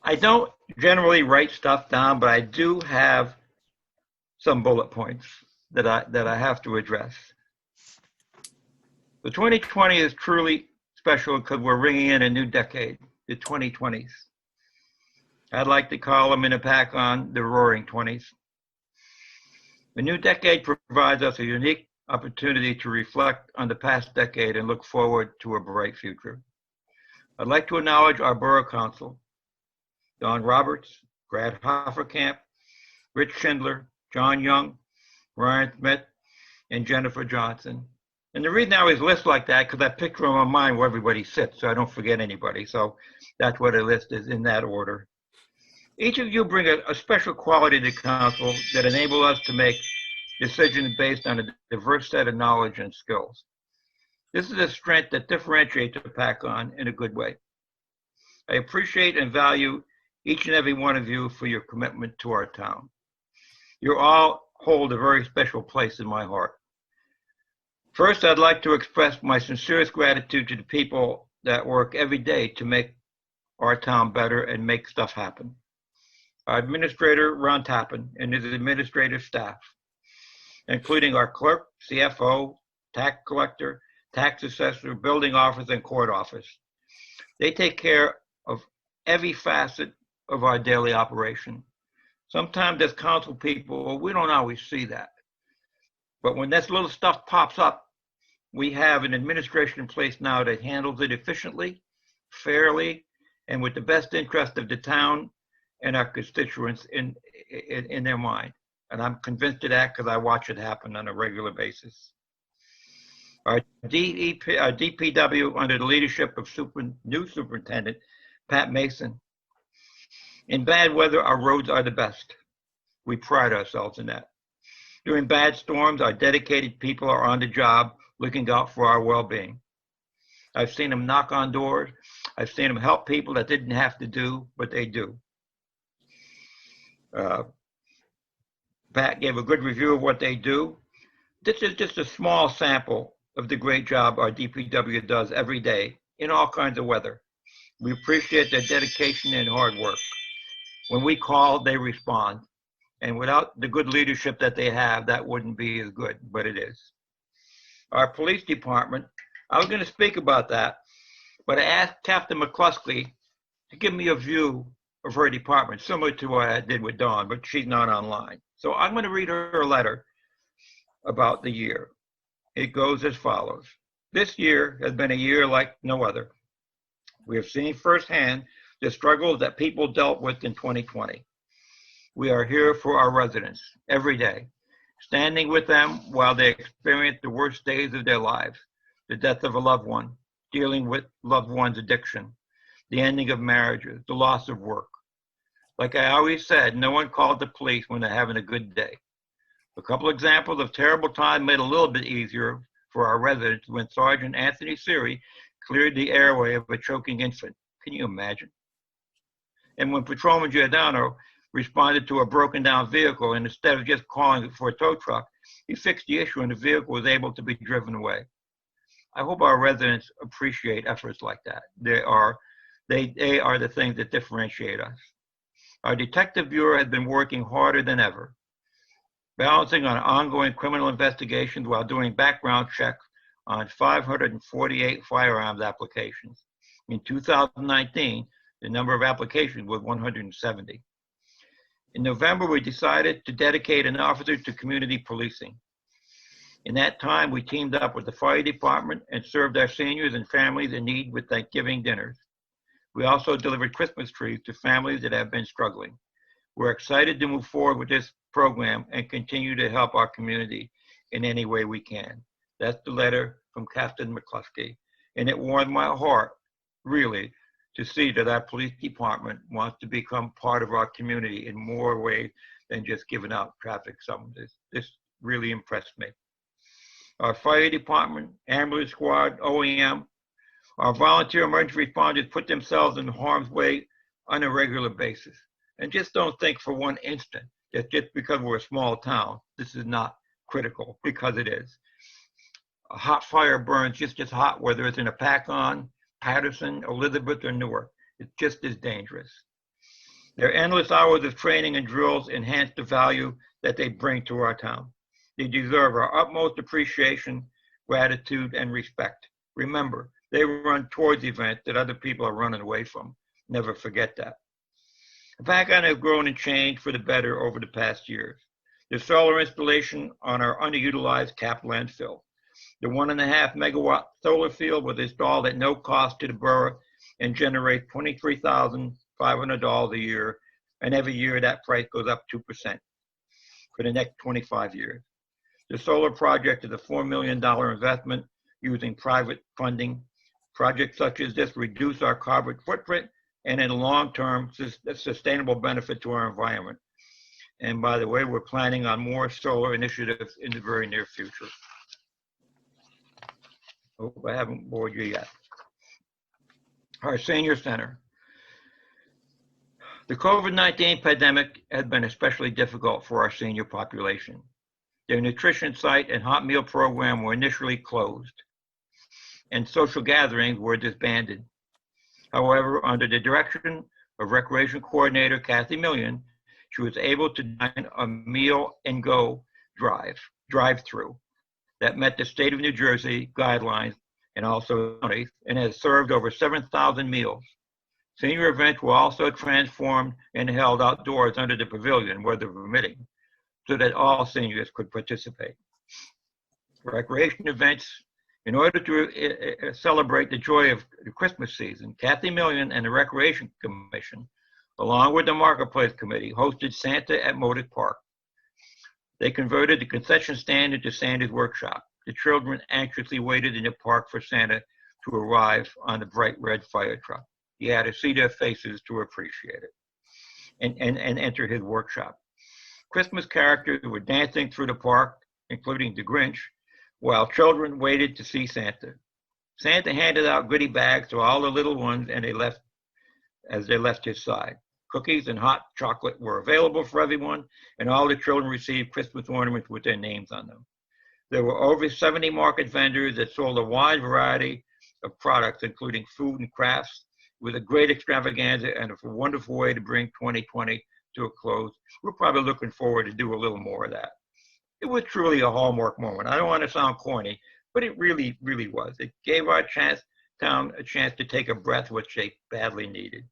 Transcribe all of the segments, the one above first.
I don't generally write stuff down, but I do have some bullet points that I have to address. The 2020 is truly special because we're ringing in a new decade, the 2020s. I'd like to call them in a pack on the roaring 20s. The new decade provides us a unique opportunity to reflect on the past decade and look forward to a bright future. I'd like to acknowledge our Borough Council, Don Roberts, Brad Hofferkamp, Rich Schindler, John Young, Ryan Smith, and Jennifer Johnson. And the reason I always list like that, because I picture in my mind where everybody sits, so I don't forget anybody. So that's what a list is, in that order. Each of you bring a special quality to council that enable us to make decisions based on a diverse set of knowledge and skills. This is a strength that differentiates the PAC-on in a good way. I appreciate and value each and every one of you for your commitment to our town. You all hold a very special place in my heart. First, I'd like to express my sincerest gratitude to the people that work every day to make our town better and make stuff happen. Our administrator, Ron Tappan, and his administrative staff, including our clerk, CFO, tax collector, tax assessor, building office, and court office. They take care of every facet of our daily operation. Sometimes as council people, we don't always see that. But when this little stuff pops up, we have an administration in place now that handles it efficiently, fairly, and with the best interest of the town and our constituents in their mind. And I'm convinced of that because I watch it happen on a regular basis. Our DPW, under the leadership of new superintendent, Pat Mason. In bad weather, our roads are the best. We pride ourselves in that. During bad storms, our dedicated people are on the job looking out for our well-being. I've seen them knock on doors. I've seen them help people that didn't have to do, but they do. Pat gave a good review of what they do. This is just a small sample of the great job our DPW does every day in all kinds of weather. We appreciate their dedication and hard work. When we call, they respond. And without the good leadership that they have, that wouldn't be as good, but it is. Our police department, I was going to speak about that, but I asked Captain McCluskey to give me a view of her department, similar to what I did with Dawn, but she's not online. So I'm going to read her a letter about the year. It goes as follows. This year has been a year like no other. We have seen firsthand the struggles that people dealt with in 2020. We are here for our residents every day, standing with them while they experience the worst days of their lives, the death of a loved one, dealing with loved one's addiction, the ending of marriages, the loss of work. Like I always said, no one called the police when they're having a good day. A couple examples of terrible time made a little bit easier for our residents when Sergeant Anthony Siri cleared the airway of a choking infant. Can you imagine? And when Patrolman Giordano responded to a broken down vehicle, and instead of just calling for a tow truck, he fixed the issue and the vehicle was able to be driven away. I hope our residents appreciate efforts like that. They are the things that differentiate us. Our Detective Bureau has been working harder than ever, balancing on ongoing criminal investigations while doing background checks on 548 firearms applications. In 2019, the number of applications was 170. In November, we decided to dedicate an officer to community policing. In that time, we teamed up with the fire department and served our seniors and families in need with Thanksgiving dinners. We also delivered Christmas trees to families that have been struggling. We're excited to move forward with this program and continue to help our community in any way we can. That's the letter from Captain McCluskey. And it warmed my heart, really, to see that our police department wants to become part of our community in more ways than just giving out traffic summonses. This really impressed me. Our fire department, ambulance squad, OEM, our volunteer emergency responders put themselves in harm's way on a regular basis. And just don't think for one instant that just because we're a small town, this is not critical, because it is. A hot fire burns just as hot, whether it's in a PAC-on, Patterson, Elizabeth, or Newark. It's just as dangerous. Their endless hours of training and drills enhance the value that they bring to our town. They deserve our utmost appreciation, gratitude, and respect. Remember, they run towards events that other people are running away from. Never forget that. Hopatcong has grown and changed for the better over the past years. The solar installation on our underutilized capped landfill. The 1.5 megawatt solar field was installed at no cost to the borough and generates $23,500 a year, and every year that price goes up 2% for the next 25 years. The solar project is a $4 million investment using private funding. Projects such as this reduce our carbon footprint and in the long term, sustainable benefit to our environment. And by the way, we're planning on more solar initiatives in the very near future. Hope I haven't bored you yet. Our senior center. The COVID-19 pandemic has been especially difficult for our senior population. Their nutrition site and hot meal program were initially closed, and social gatherings were disbanded. However, under the direction of Recreation Coordinator Kathy Million, she was able to design a meal and go drive-through that met the state of New Jersey guidelines and also and has served over 7,000 meals. Senior events were also transformed and held outdoors under the pavilion, weather permitting, so that all seniors could participate. Recreation events, in order to celebrate the joy of the Christmas season, Kathy Million and the Recreation Commission, along with the Marketplace Committee, hosted Santa at Modak Park. They converted the concession stand into Santa's workshop. The children anxiously waited in the park for Santa to arrive on the bright red fire truck. You had to see their faces to appreciate it and enter his workshop. Christmas characters were dancing through the park, including the Grinch, while children waited to see Santa. Santa handed out goodie bags to all the little ones and they left his side. Cookies and hot chocolate were available for everyone, and all the children received Christmas ornaments with their names on them. There were over 70 market vendors that sold a wide variety of products, including food and crafts. It was a great extravaganza and a wonderful way to bring 2020 to a close. We're probably looking forward to do a little more of that. It was truly a hallmark moment. I don't want to sound corny, but it really, really was. It gave our town a chance to take a breath, which they badly needed.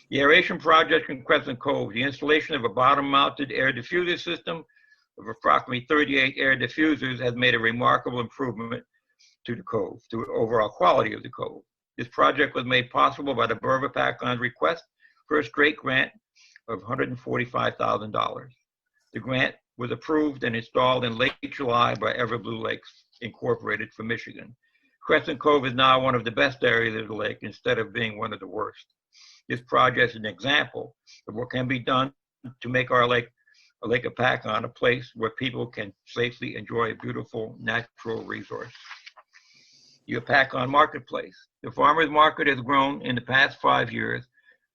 The aeration project in Crescent Cove, the installation of a bottom-mounted air diffuser system of approximately 38 air diffusers has made a remarkable improvement to the cove, to the overall quality of the cove. This project was made possible by the Borough of Hopatcong's request for a straight grant of $145,000. The grant was approved and installed in late July by Everblue Lakes Incorporated for Michigan. Crescent Cove is now one of the best areas of the lake instead of being one of the worst. This project is an example of what can be done to make our lake, Lake Hopatcong, a place where people can safely enjoy a beautiful natural resource. The Hopatcong Marketplace. The farmers market has grown in the past 5 years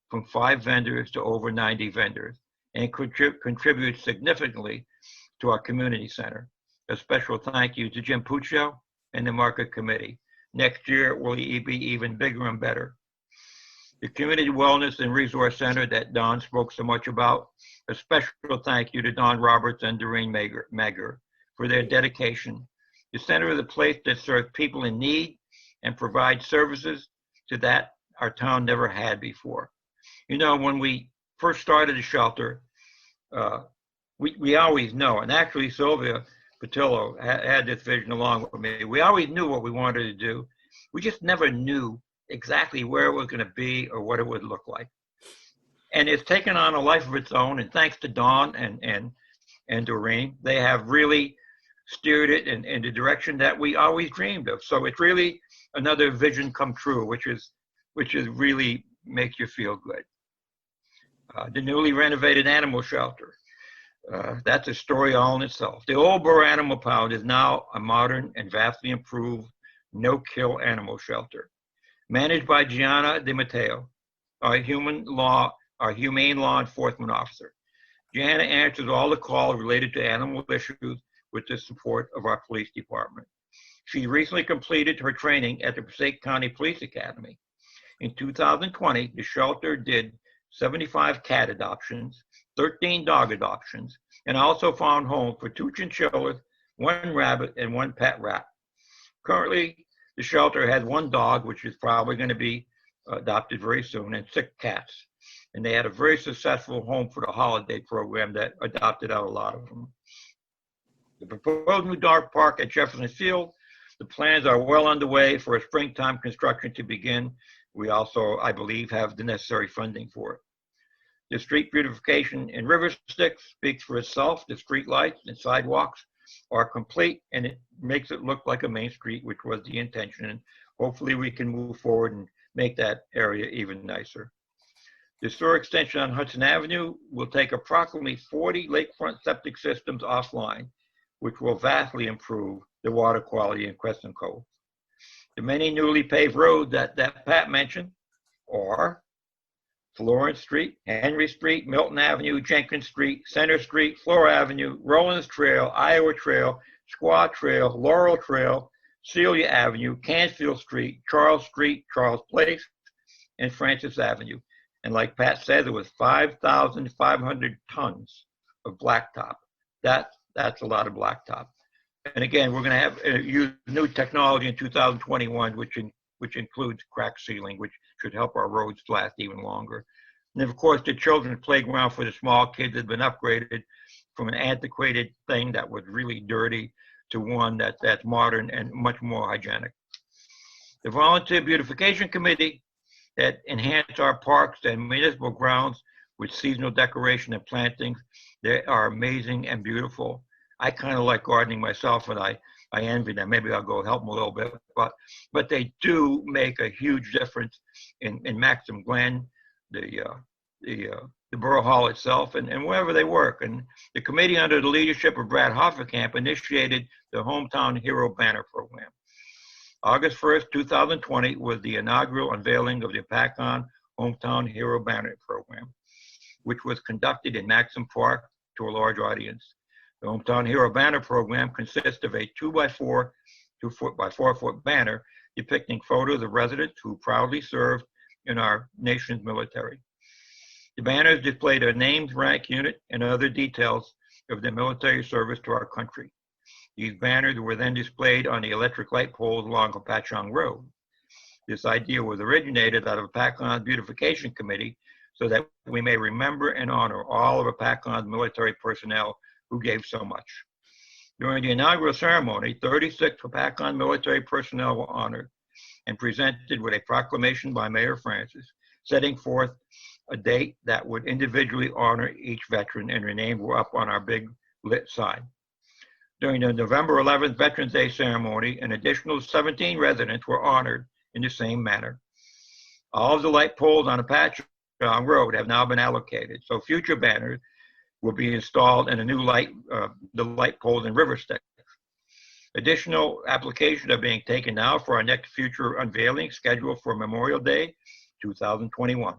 from 5 vendors to over 90 vendors and contributes significantly to our community center. A special thank you to Jim Puccio and the Market Committee. Next year it will be even bigger and better. The Community Wellness and Resource Center that Don spoke so much about. A special thank you to Don Roberts and Doreen Mager for their dedication. The center is a place that serves people in need and provides services to that our town never had before. You know, when we first started the shelter, we always know, and actually Sylvia Patillo had this vision along with me. We always knew what we wanted to do. We just never knew exactly where it was going to be or what it would look like. And it's taken on a life of its own. And thanks to Dawn and Doreen, they have really steered it in the direction that we always dreamed of. So it's really another vision come true, which is really make you feel good. The newly renovated animal shelter. That's a story all in itself. The old Borough Animal Pound is now a modern and vastly improved no-kill animal shelter. Managed by Gianna De Matteo, our humane law enforcement officer. Gianna answers all the calls related to animal issues with the support of our police department. She recently completed her training at the Passaic County Police Academy. In 2020, the shelter did 75 cat adoptions, 13 dog adoptions, and also found homes for 2 chinchillas, 1 rabbit, and 1 pet rat. Currently, the shelter has 1 dog, which is probably going to be adopted very soon, and 6 cats. And they had a very successful home for the holiday program that adopted out a lot of them. The proposed new dog park at Jefferson Field, the plans are well underway for a springtime construction to begin. We also, I believe, have the necessary funding for it. The street beautification in River Styx speaks for itself. The street lights and sidewalks are complete, and it makes it look like a main street, which was the intention. And hopefully we can move forward and make that area even nicer. The sewer extension on Hudson Avenue will take approximately 40 lakefront septic systems offline, which will vastly improve the water quality in Crescent Cove. The many newly paved roads that Pat mentioned are Florence Street, Henry Street, Milton Avenue, Jenkins Street, Center Street, Flora Avenue, Rollins Trail, Iowa Trail, Squaw Trail, Laurel Trail, Celia Avenue, Canfield Street, Charles Place, and Francis Avenue. And like Pat said, there was 5,500 tons of blacktop. That's a lot of blacktop. And again, we're going to have use new technology in 2021, which includes crack sealing, which should help our roads last even longer. And of course, the children's playground for the small kids has been upgraded from an antiquated thing that was really dirty to one that's modern and much more hygienic. The Volunteer Beautification Committee that enhance our parks and municipal grounds with seasonal decoration and plantings, they are amazing and beautiful. I kind of like gardening myself, and I envy them. Maybe I'll go help them a little bit, but they do make a huge difference in Maxim Glen, the Borough Hall itself, and wherever they work. And the committee under the leadership of Brad Hofferkamp initiated the Hometown Hero Banner Program. August 1st, 2020 was the inaugural unveiling of the Hopatcong Hometown Hero Banner Program, which was conducted in Maxim Park to a large audience. The Hometown Hero Banner Program consists of a 2x4 by 4 foot banner depicting photos of residents who proudly served in our nation's military. The banners display their names, rank, unit, and other details of their military service to our country. These banners were then displayed on the electric light poles along Hopatcong Road. This idea was originated out of Hopatcong's Beautification Committee so that we may remember and honor all of Hopatcong's military personnel who gave so much. During the inaugural ceremony, 36 Hopatcong military personnel were honored and presented with a proclamation by Mayor Francis, setting forth a date that would individually honor each veteran, and their names were up on our big lit sign. During the November 11th Veterans Day ceremony, an additional 17 residents were honored in the same manner. All of the light poles on Hopatcong Road have now been allocated, so future banners will be installed in a new the light poles in River Styx. Additional applications are being taken now for our next future unveiling scheduled for Memorial Day 2021.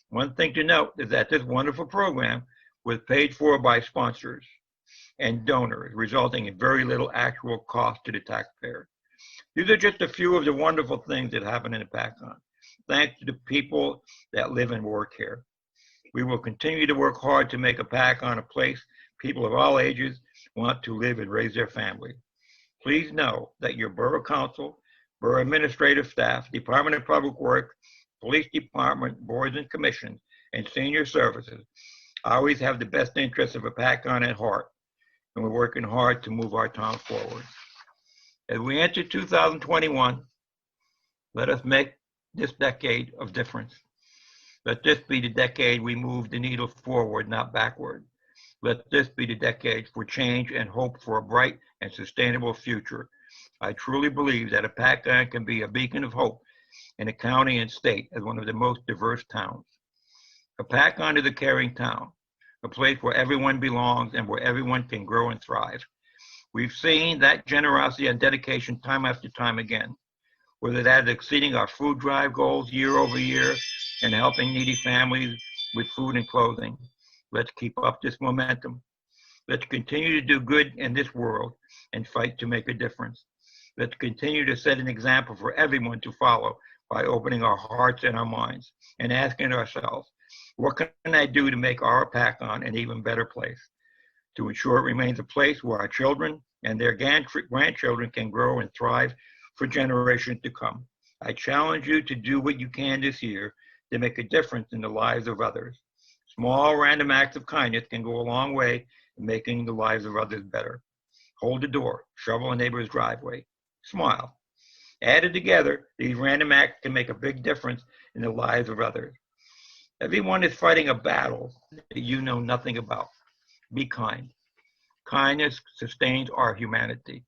One thing to note is that this wonderful program was paid for by sponsors and donors, resulting in very little actual cost to the taxpayer. These are just a few of the wonderful things that happen in Hopatcong, thanks to the people that live and work here. We will continue to work hard to make Hopatcong a place people of all ages want to live and raise their family. Please know that your Borough Council, Borough Administrative Staff, Department of Public Works, Police Department, boards and commissions, and senior services always have the best interests of Hopatcong at heart, and we're working hard to move our town forward. As we enter 2021, let us make this decade of difference. Let this be the decade we move the needle forward, not backward. Let this be the decade for change and hope for a bright and sustainable future. I truly believe that Hopatcong can be a beacon of hope in a county and state as one of the most diverse towns. Hopatcong is a caring town, a place where everyone belongs and where everyone can grow and thrive. We've seen that generosity and dedication time after time again, whether that is exceeding our food drive goals year over year and helping needy families with food and clothing. Let's keep up this momentum. Let's continue to do good in this world and fight to make a difference. Let's continue to set an example for everyone to follow by opening our hearts and our minds and asking ourselves, What can I do to make our Hopatcong an even better place, to ensure it remains a place where our children and their grandchildren can grow and thrive for generations to come? I challenge you to do what you can this year to make a difference in the lives of others. Small random acts of kindness can go a long way in making the lives of others better. Hold the door, shovel a neighbor's driveway, smile. Added together, these random acts can make a big difference in the lives of others. Everyone is fighting a battle that you know nothing about. Be kind. Kindness sustains our humanity.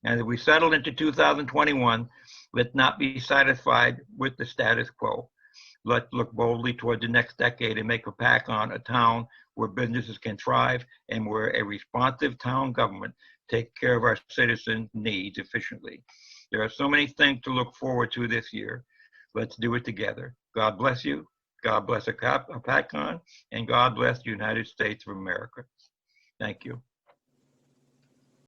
And as we settle into 2021, let's not be satisfied with the status quo. Let's look boldly toward the next decade and make Hopatcong a town where businesses can thrive and where a responsive town government takes care of our citizens' needs efficiently. There are so many things to look forward to this year. Let's do it together. God bless you. God bless Hopatcong, and God bless the United States of America. Thank you.